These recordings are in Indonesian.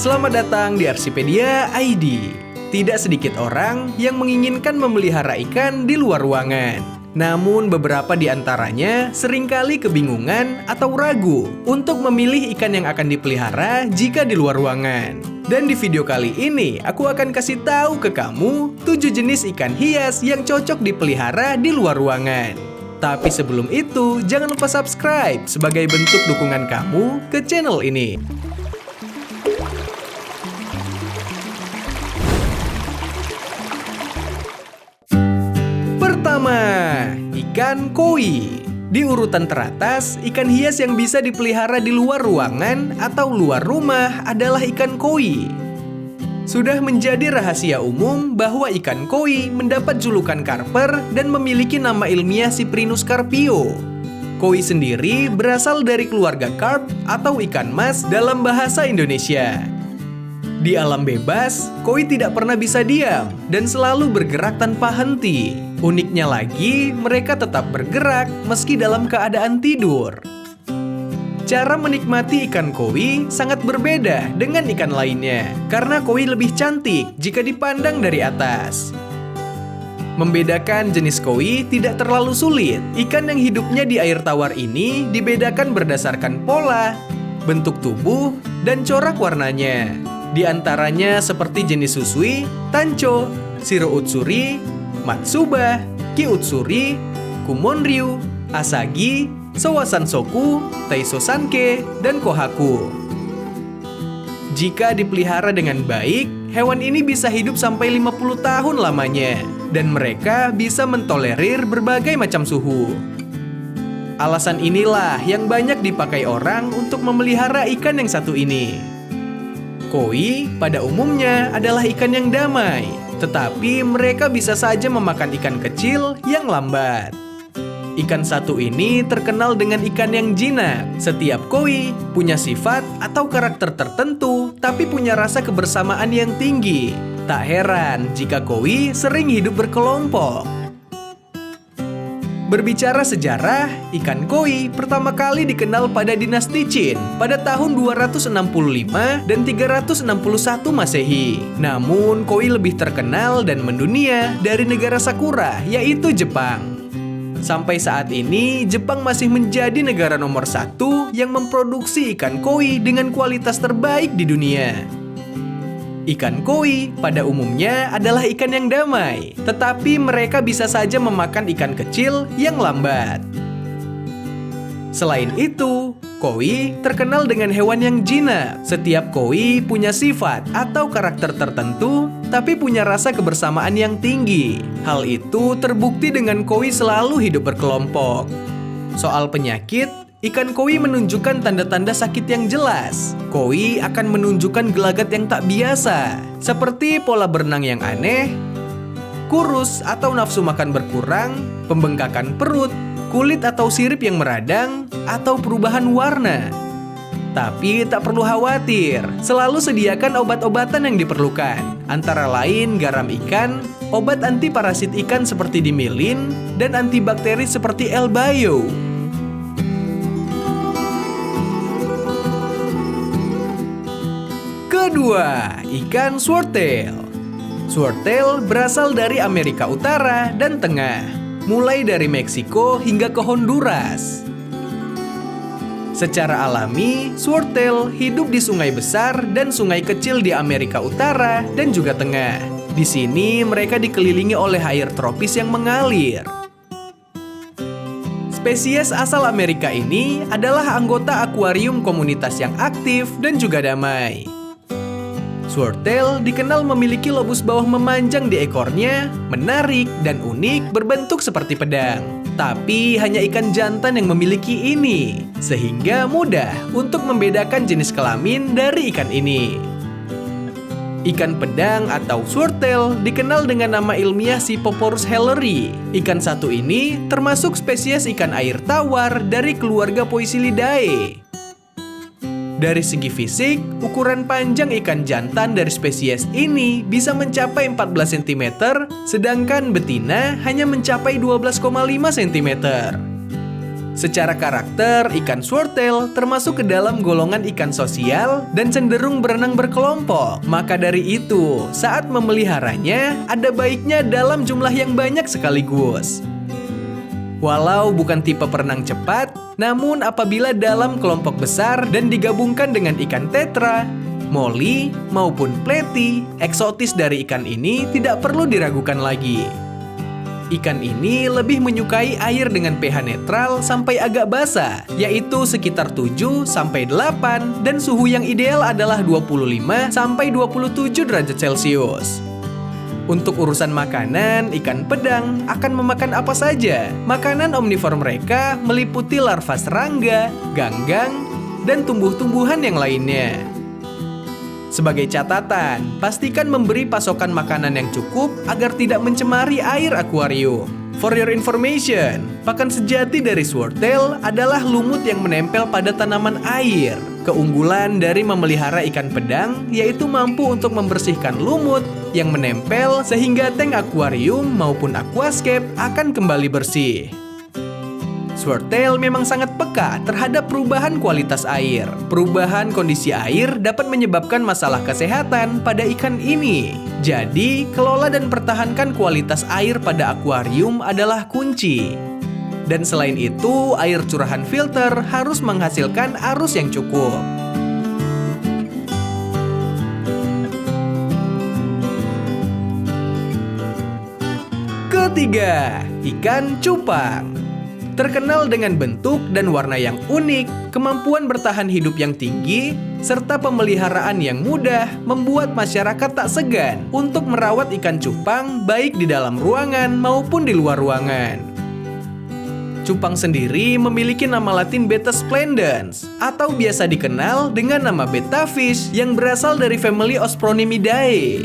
Selamat datang di Arsipedia ID. Tidak sedikit orang yang menginginkan memelihara ikan di luar ruangan. Namun beberapa di antaranya seringkali kebingungan atau ragu untuk memilih ikan yang akan dipelihara jika di luar ruangan. Dan di video kali ini aku akan kasih tahu ke kamu 7 jenis ikan hias yang cocok dipelihara di luar ruangan. Tapi sebelum itu, jangan lupa subscribe sebagai bentuk dukungan kamu ke channel ini. Pertama, ikan koi. Di urutan teratas, ikan hias yang bisa dipelihara di luar ruangan atau luar rumah adalah ikan koi. Sudah menjadi rahasia umum bahwa ikan koi mendapat julukan karper dan memiliki nama ilmiah Cyprinus carpio. Koi sendiri berasal dari keluarga carp atau ikan mas dalam bahasa Indonesia. Di alam bebas, koi tidak pernah bisa diam dan selalu bergerak tanpa henti. Uniknya lagi, mereka tetap bergerak meski dalam keadaan tidur. Cara menikmati ikan koi sangat berbeda dengan ikan lainnya, karena koi lebih cantik jika dipandang dari atas. Membedakan jenis koi tidak terlalu sulit. Ikan yang hidupnya di air tawar ini dibedakan berdasarkan pola, bentuk tubuh, dan corak warnanya. Di antaranya seperti jenis susui, tancho, shiro utsuri, matsuba, ki utsuri, kumonryu, asagi, sowasansoku, taisosanke, dan kohaku. Jika dipelihara dengan baik, hewan ini bisa hidup sampai 50 tahun lamanya, dan mereka bisa mentolerir berbagai macam suhu. Alasan inilah yang banyak dipakai orang untuk memelihara ikan yang satu ini. Koi pada umumnya adalah ikan yang damai, tetapi mereka bisa saja memakan ikan kecil yang lambat. Ikan satu ini terkenal dengan ikan yang jinak. Setiap koi punya sifat atau karakter tertentu, tapi punya rasa kebersamaan yang tinggi. Tak heran jika koi sering hidup berkelompok. Berbicara sejarah, ikan koi pertama kali dikenal pada dinasti Qin pada tahun 265 dan 361 Masehi. Namun, koi lebih terkenal dan mendunia dari negara Sakura, yaitu Jepang. Sampai saat ini, Jepang masih menjadi negara nomor 1 yang memproduksi ikan koi dengan kualitas terbaik di dunia. Ikan koi pada umumnya adalah ikan yang damai, tetapi mereka bisa saja memakan ikan kecil yang lambat. Selain itu, koi terkenal dengan hewan yang jinak. Setiap koi punya sifat atau karakter tertentu, tapi punya rasa kebersamaan yang tinggi. Hal itu terbukti dengan koi selalu hidup berkelompok. Soal penyakit, ikan koi menunjukkan tanda-tanda sakit yang jelas. Koi akan menunjukkan gelagat yang tak biasa, seperti pola berenang yang aneh, kurus atau nafsu makan berkurang, pembengkakan perut, kulit atau sirip yang meradang, atau perubahan warna. Tapi tak perlu khawatir, selalu sediakan obat-obatan yang diperlukan. Antara lain garam ikan, obat anti parasit ikan seperti dimilin, dan antibakteri seperti L-Bio. Kedua, ikan swordtail. Swordtail berasal dari Amerika Utara dan Tengah, mulai dari Meksiko hingga ke Honduras. Secara alami, swordtail hidup di sungai besar dan sungai kecil di Amerika Utara dan juga Tengah. Di sini mereka dikelilingi oleh air tropis yang mengalir. Spesies asal Amerika ini adalah anggota akuarium komunitas yang aktif dan juga damai. Swordtail dikenal memiliki lobus bawah memanjang di ekornya, menarik dan unik berbentuk seperti pedang. Tapi hanya ikan jantan yang memiliki ini, sehingga mudah untuk membedakan jenis kelamin dari ikan ini. Ikan pedang atau swordtail dikenal dengan nama ilmiah Scyphoporus helleri. Ikan satu ini termasuk spesies ikan air tawar dari keluarga Poecilidae. Dari segi fisik, ukuran panjang ikan jantan dari spesies ini bisa mencapai 14 cm, sedangkan betina hanya mencapai 12,5 cm. Secara karakter, ikan swordtail termasuk ke dalam golongan ikan sosial dan cenderung berenang berkelompok. Maka dari itu, saat memeliharanya, ada baiknya dalam jumlah yang banyak sekaligus. Walau bukan tipe perenang cepat, namun apabila dalam kelompok besar dan digabungkan dengan ikan tetra, molly, maupun platy, eksotis dari ikan ini tidak perlu diragukan lagi. Ikan ini lebih menyukai air dengan pH netral sampai agak basah, yaitu sekitar 7-8 dan suhu yang ideal adalah 25-27 derajat Celcius. Untuk urusan makanan, ikan pedang akan memakan apa saja. Makanan omnivor mereka meliputi larva serangga, ganggang, dan tumbuh-tumbuhan yang lainnya. Sebagai catatan, pastikan memberi pasokan makanan yang cukup agar tidak mencemari air akuarium. For your information, pakan sejati dari swordtail adalah lumut yang menempel pada tanaman air. Keunggulan dari memelihara ikan pedang yaitu mampu untuk membersihkan lumut yang menempel sehingga tank akuarium maupun aquascape akan kembali bersih. Swordtail memang sangat peka terhadap perubahan kualitas air. Perubahan kondisi air dapat menyebabkan masalah kesehatan pada ikan ini. Jadi, kelola dan pertahankan kualitas air pada akuarium adalah kunci. Dan selain itu, air curahan filter harus menghasilkan arus yang cukup. Ketiga, ikan cupang. Terkenal dengan bentuk dan warna yang unik, kemampuan bertahan hidup yang tinggi, serta pemeliharaan yang mudah membuat masyarakat tak segan untuk merawat ikan cupang baik di dalam ruangan maupun di luar ruangan. Cupang sendiri memiliki nama latin Betta splendens atau biasa dikenal dengan nama betta fish yang berasal dari famili Ospronymidae.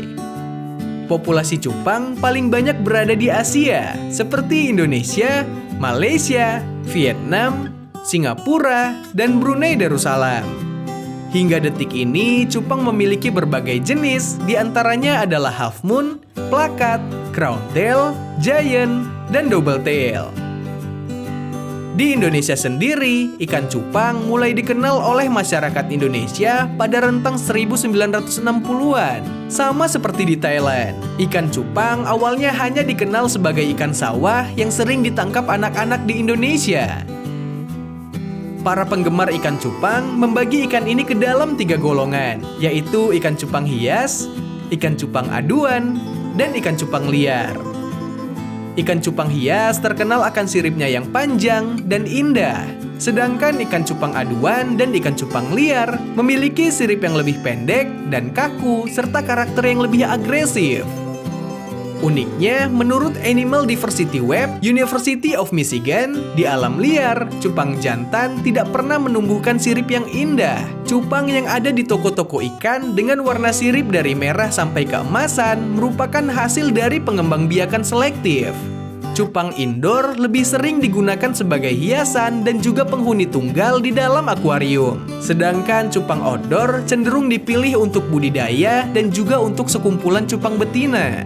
Populasi cupang paling banyak berada di Asia, seperti Indonesia, Malaysia, Vietnam, Singapura, dan Brunei Darussalam. Hingga detik ini, cupang memiliki berbagai jenis, diantaranya adalah half moon, plakat, crown tail, giant, dan double tail. Di Indonesia sendiri, ikan cupang mulai dikenal oleh masyarakat Indonesia pada rentang 1960-an. Sama seperti di Thailand, ikan cupang awalnya hanya dikenal sebagai ikan sawah yang sering ditangkap anak-anak di Indonesia. Para penggemar ikan cupang membagi ikan ini ke dalam 3 golongan, yaitu ikan cupang hias, ikan cupang aduan, dan ikan cupang liar. Ikan cupang hias terkenal akan siripnya yang panjang dan indah, sedangkan ikan cupang aduan dan ikan cupang liar memiliki sirip yang lebih pendek dan kaku serta karakter yang lebih agresif. Uniknya, menurut Animal Diversity Web, University of Michigan, di alam liar, cupang jantan tidak pernah menumbuhkan sirip yang indah. Cupang yang ada di toko-toko ikan dengan warna sirip dari merah sampai keemasan merupakan hasil dari pengembangbiakan selektif. Cupang indoor lebih sering digunakan sebagai hiasan dan juga penghuni tunggal di dalam akuarium. Sedangkan cupang outdoor cenderung dipilih untuk budidaya dan juga untuk sekumpulan cupang betina.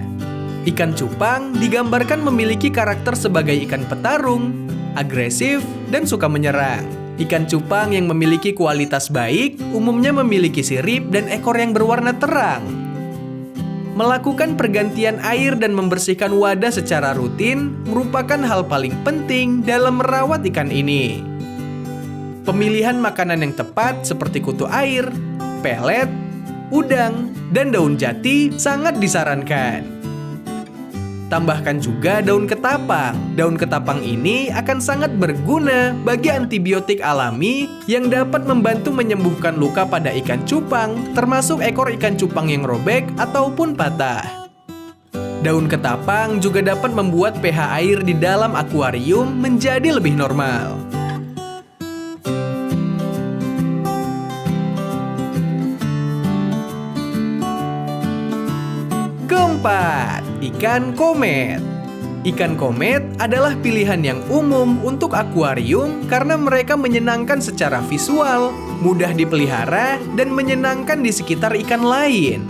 Ikan cupang digambarkan memiliki karakter sebagai ikan petarung, agresif, dan suka menyerang. Ikan cupang yang memiliki kualitas baik umumnya memiliki sirip dan ekor yang berwarna terang. Melakukan pergantian air dan membersihkan wadah secara rutin merupakan hal paling penting dalam merawat ikan ini. Pemilihan makanan yang tepat seperti kutu air, pelet, udang, dan daun jati sangat disarankan. Tambahkan juga daun ketapang. Daun ketapang ini akan sangat berguna bagi antibiotik alami yang dapat membantu menyembuhkan luka pada ikan cupang, termasuk ekor ikan cupang yang robek ataupun patah. Daun ketapang juga dapat membuat pH air di dalam akuarium menjadi lebih normal. Keempat, ikan komet. Ikan komet adalah pilihan yang umum untuk akuarium karena mereka menyenangkan secara visual, mudah dipelihara, dan menyenangkan di sekitar ikan lain.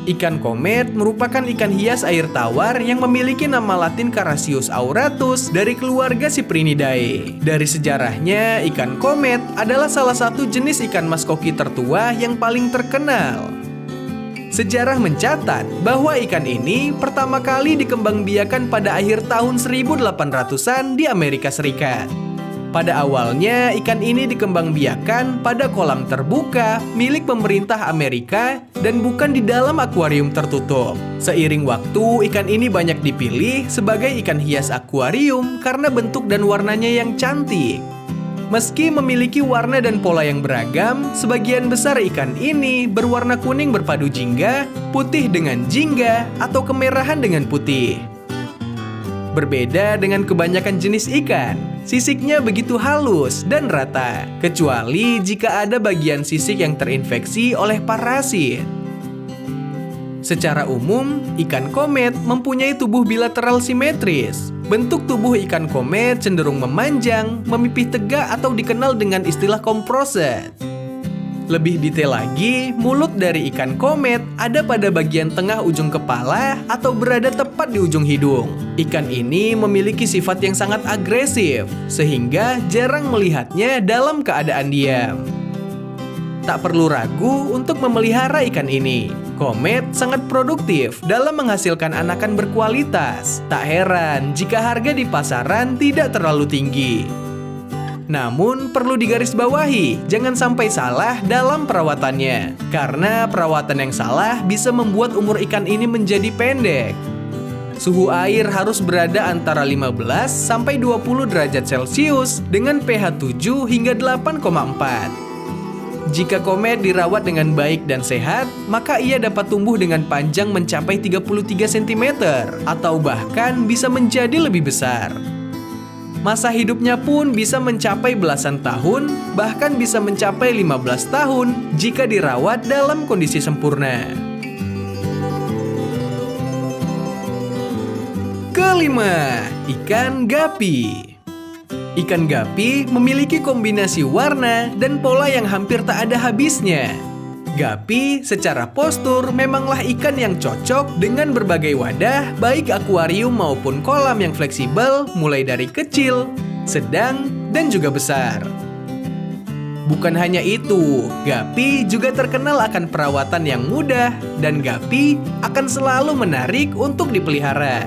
Ikan komet merupakan ikan hias air tawar yang memiliki nama latin Carassius auratus dari keluarga Cyprinidae. Dari sejarahnya, ikan komet adalah salah satu jenis ikan mas koki tertua yang paling terkenal. Sejarah mencatat bahwa ikan ini pertama kali dikembangbiakan pada akhir tahun 1800-an di Amerika Serikat. Pada awalnya, ikan ini dikembangbiakan pada kolam terbuka milik pemerintah Amerika dan bukan di dalam akuarium tertutup. Seiring waktu, ikan ini banyak dipilih sebagai ikan hias akuarium karena bentuk dan warnanya yang cantik. Meski memiliki warna dan pola yang beragam, sebagian besar ikan ini berwarna kuning berpadu jingga, putih dengan jingga, atau kemerahan dengan putih. Berbeda dengan kebanyakan jenis ikan, sisiknya begitu halus dan rata, kecuali jika ada bagian sisik yang terinfeksi oleh parasit. Secara umum, ikan komet mempunyai tubuh bilateral simetris. Bentuk tubuh ikan komet cenderung memanjang, memipih tegak atau dikenal dengan istilah composite. Lebih detail lagi, mulut dari ikan komet ada pada bagian tengah ujung kepala atau berada tepat di ujung hidung. Ikan ini memiliki sifat yang sangat agresif, sehingga jarang melihatnya dalam keadaan diam. Tak perlu ragu untuk memelihara ikan ini. Komet sangat produktif dalam menghasilkan anakan berkualitas. Tak heran jika harga di pasaran tidak terlalu tinggi. Namun perlu digarisbawahi, jangan sampai salah dalam perawatannya. Karena perawatan yang salah bisa membuat umur ikan ini menjadi pendek. Suhu air harus berada antara 15 sampai 20 derajat Celcius dengan pH 7 hingga 8,4. Jika komet dirawat dengan baik dan sehat, maka ia dapat tumbuh dengan panjang mencapai 33 cm atau bahkan bisa menjadi lebih besar. Masa hidupnya pun bisa mencapai belasan tahun, bahkan bisa mencapai 15 tahun jika dirawat dalam kondisi sempurna. Kelima, ikan gapi. Ikan gapi memiliki kombinasi warna dan pola yang hampir tak ada habisnya. Gapi secara postur memanglah ikan yang cocok dengan berbagai wadah, baik akuarium maupun kolam yang fleksibel, mulai dari kecil, sedang, dan juga besar. Bukan hanya itu, gapi juga terkenal akan perawatan yang mudah, dan gapi akan selalu menarik untuk dipelihara.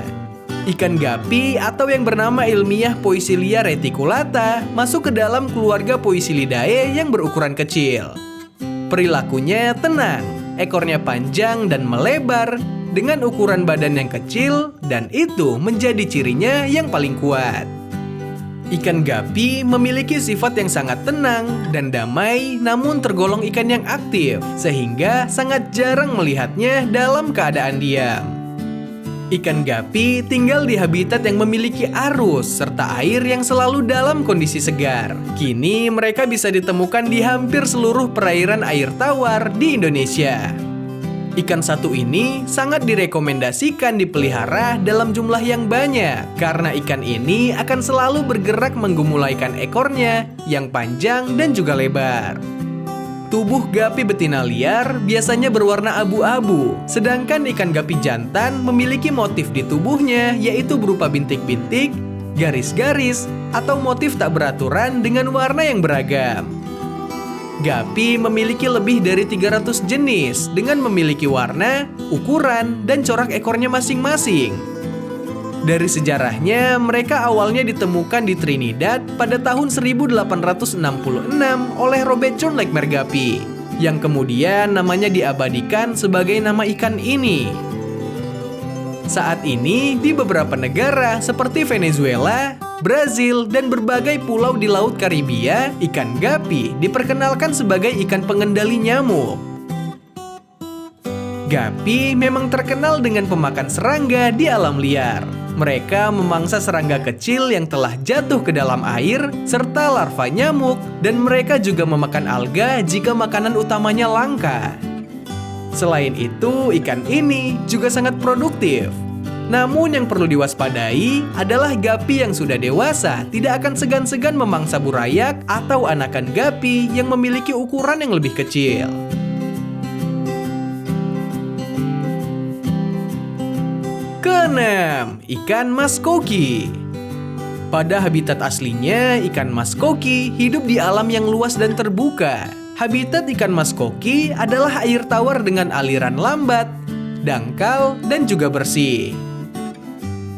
Ikan gapi atau yang bernama ilmiah Poecilia reticulata masuk ke dalam keluarga Poecilidae yang berukuran kecil. Perilakunya tenang, ekornya panjang dan melebar dengan ukuran badan yang kecil, dan itu menjadi cirinya yang paling kuat. Ikan gapi memiliki sifat yang sangat tenang dan damai, namun tergolong ikan yang aktif, sehingga sangat jarang melihatnya dalam keadaan diam. Ikan gapi tinggal di habitat yang memiliki arus serta air yang selalu dalam kondisi segar. Kini mereka bisa ditemukan di hampir seluruh perairan air tawar di Indonesia. Ikan satu ini sangat direkomendasikan dipelihara dalam jumlah yang banyak karena ikan ini akan selalu bergerak menggemulaikan ekornya yang panjang dan juga lebar. Tubuh gapi betina liar biasanya berwarna abu-abu, sedangkan ikan gapi jantan memiliki motif di tubuhnya yaitu berupa bintik-bintik, garis-garis, atau motif tak beraturan dengan warna yang beragam. Gapi memiliki lebih dari 300 jenis dengan memiliki warna, ukuran, dan corak ekornya masing-masing. Dari sejarahnya, mereka awalnya ditemukan di Trinidad pada tahun 1866 oleh Robert John Lechmer Gapi, yang kemudian namanya diabadikan sebagai nama ikan ini. Saat ini, di beberapa negara seperti Venezuela, Brazil, dan berbagai pulau di Laut Karibia, ikan gapi diperkenalkan sebagai ikan pengendali nyamuk. Gapi memang terkenal dengan pemakan serangga di alam liar. Mereka memangsa serangga kecil yang telah jatuh ke dalam air, serta larva nyamuk, dan mereka juga memakan alga jika makanan utamanya langka. Selain itu, ikan ini juga sangat produktif. Namun yang perlu diwaspadai adalah gapi yang sudah dewasa tidak akan segan-segan memangsa burayak atau anakan gapi yang memiliki ukuran yang lebih kecil. Keenam, ikan mas koki. Pada habitat aslinya, ikan mas koki hidup di alam yang luas dan terbuka. Habitat ikan mas koki adalah air tawar dengan aliran lambat, dangkal, dan juga bersih.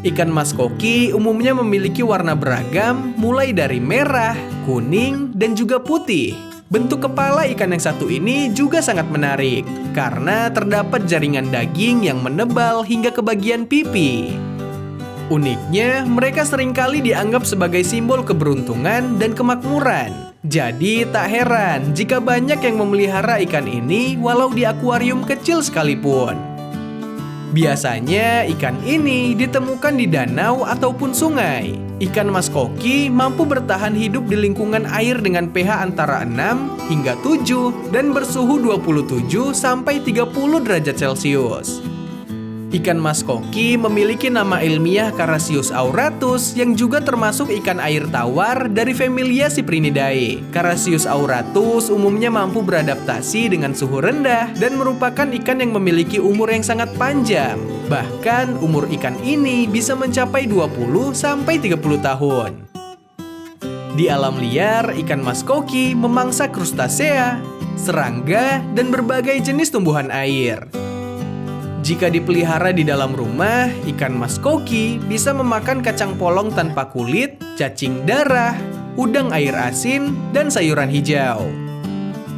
Ikan mas koki umumnya memiliki warna beragam, mulai dari merah, kuning, dan juga putih. Bentuk kepala ikan yang satu ini juga sangat menarik, karena terdapat jaringan daging yang menebal hingga ke bagian pipi. Uniknya, mereka seringkali dianggap sebagai simbol keberuntungan dan kemakmuran. Jadi tak heran jika banyak yang memelihara ikan ini walau di akuarium kecil sekalipun. Biasanya ikan ini ditemukan di danau ataupun sungai. Ikan mas koki mampu bertahan hidup di lingkungan air dengan pH antara 6 hingga 7 dan bersuhu 27 sampai 30 derajat Celcius. Ikan mas koki memiliki nama ilmiah Carassius auratus yang juga termasuk ikan air tawar dari familia Cyprinidae. Carassius auratus umumnya mampu beradaptasi dengan suhu rendah dan merupakan ikan yang memiliki umur yang sangat panjang. Bahkan umur ikan ini bisa mencapai 20 sampai 30 tahun. Di alam liar, ikan mas koki memangsa krustasea, serangga, dan berbagai jenis tumbuhan air. Jika dipelihara di dalam rumah, ikan mas koki bisa memakan kacang polong tanpa kulit, cacing darah, udang air asin, dan sayuran hijau.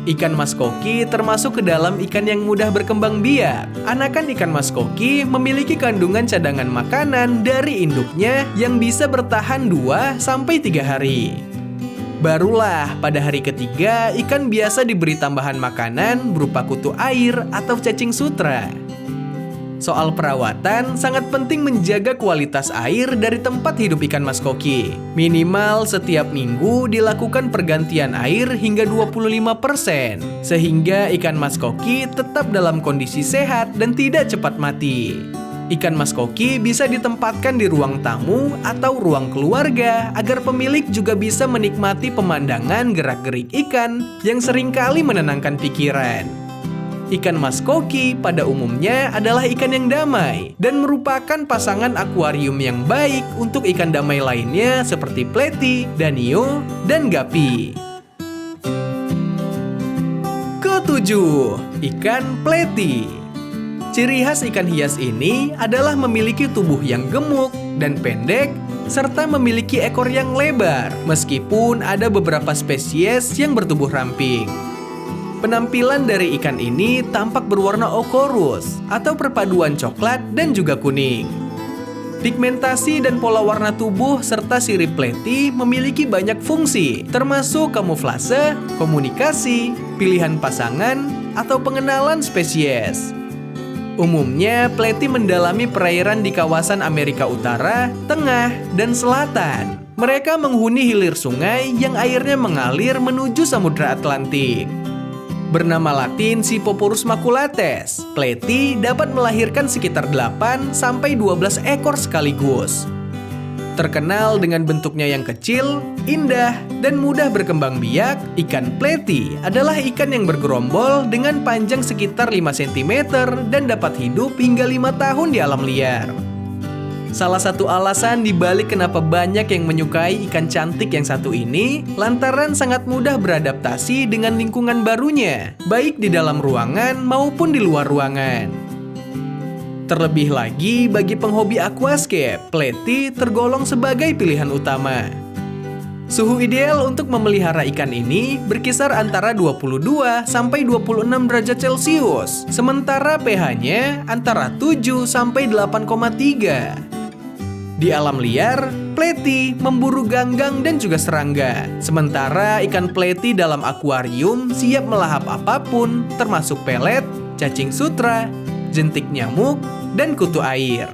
Ikan mas koki termasuk ke dalam ikan yang mudah berkembang biak. Anakan ikan mas koki memiliki kandungan cadangan makanan dari induknya yang bisa bertahan 2-3 hari. Barulah pada hari ketiga, ikan biasa diberi tambahan makanan berupa kutu air atau cacing sutra. Soal perawatan, sangat penting menjaga kualitas air dari tempat hidup ikan mas koki. Minimal setiap minggu dilakukan pergantian air hingga 25%, sehingga ikan mas koki tetap dalam kondisi sehat dan tidak cepat mati. Ikan mas koki bisa ditempatkan di ruang tamu atau ruang keluarga agar pemilik juga bisa menikmati pemandangan gerak-gerik ikan yang seringkali menenangkan pikiran. Ikan mas koki pada umumnya adalah ikan yang damai dan merupakan pasangan akuarium yang baik untuk ikan damai lainnya seperti pleti, danio, dan gapi. Ketujuh, ikan pleti. Ciri khas ikan hias ini adalah memiliki tubuh yang gemuk dan pendek serta memiliki ekor yang lebar, meskipun ada beberapa spesies yang bertubuh ramping. Penampilan dari ikan ini tampak berwarna ochorous atau perpaduan coklat dan juga kuning. Pigmentasi dan pola warna tubuh serta sirip pleti memiliki banyak fungsi, termasuk kamuflase, komunikasi, pilihan pasangan, atau pengenalan spesies. Umumnya, pleti mendalami perairan di kawasan Amerika Utara, Tengah, dan Selatan. Mereka menghuni hilir sungai yang airnya mengalir menuju Samudra Atlantik. Bernama latin Scyphoporus maculates, pleti dapat melahirkan sekitar 8-12 ekor sekaligus. Terkenal dengan bentuknya yang kecil, indah, dan mudah berkembang biak, ikan pleti adalah ikan yang bergerombol dengan panjang sekitar 5 cm dan dapat hidup hingga 5 tahun di alam liar. Salah satu alasan dibalik kenapa banyak yang menyukai ikan cantik yang satu ini, lantaran sangat mudah beradaptasi dengan lingkungan barunya, baik di dalam ruangan maupun di luar ruangan. Terlebih lagi, bagi penghobi aquascape, pleti tergolong sebagai pilihan utama. Suhu ideal untuk memelihara ikan ini berkisar antara 22 sampai 26 derajat Celcius, sementara pH-nya antara 7 sampai 8,3. Di alam liar, pleti memburu ganggang dan juga serangga. Sementara ikan pleti dalam akuarium siap melahap apapun, termasuk pelet, cacing sutra, jentik nyamuk, dan kutu air.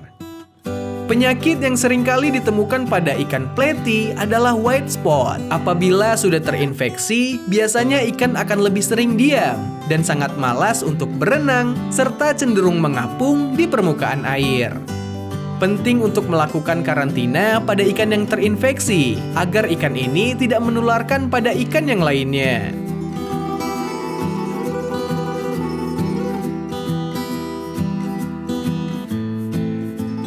Penyakit yang seringkali ditemukan pada ikan pleti adalah white spot. Apabila sudah terinfeksi, biasanya ikan akan lebih sering diam dan sangat malas untuk berenang, serta cenderung mengapung di permukaan air. Penting untuk melakukan karantina pada ikan yang terinfeksi, agar ikan ini tidak menularkan pada ikan yang lainnya.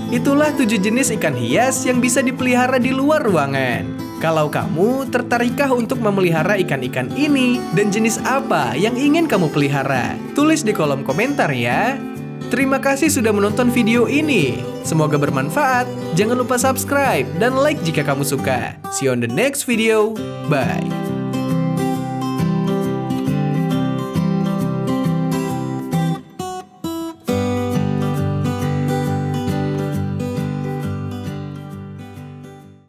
Itulah 7 jenis ikan hias yang bisa dipelihara di luar ruangan. Kalau kamu tertarikkah untuk memelihara ikan-ikan ini? Dan jenis apa yang ingin kamu pelihara? Tulis di kolom komentar ya. Terima kasih sudah menonton video ini. Semoga bermanfaat. Jangan lupa subscribe dan like jika kamu suka. See you on the next video. Bye.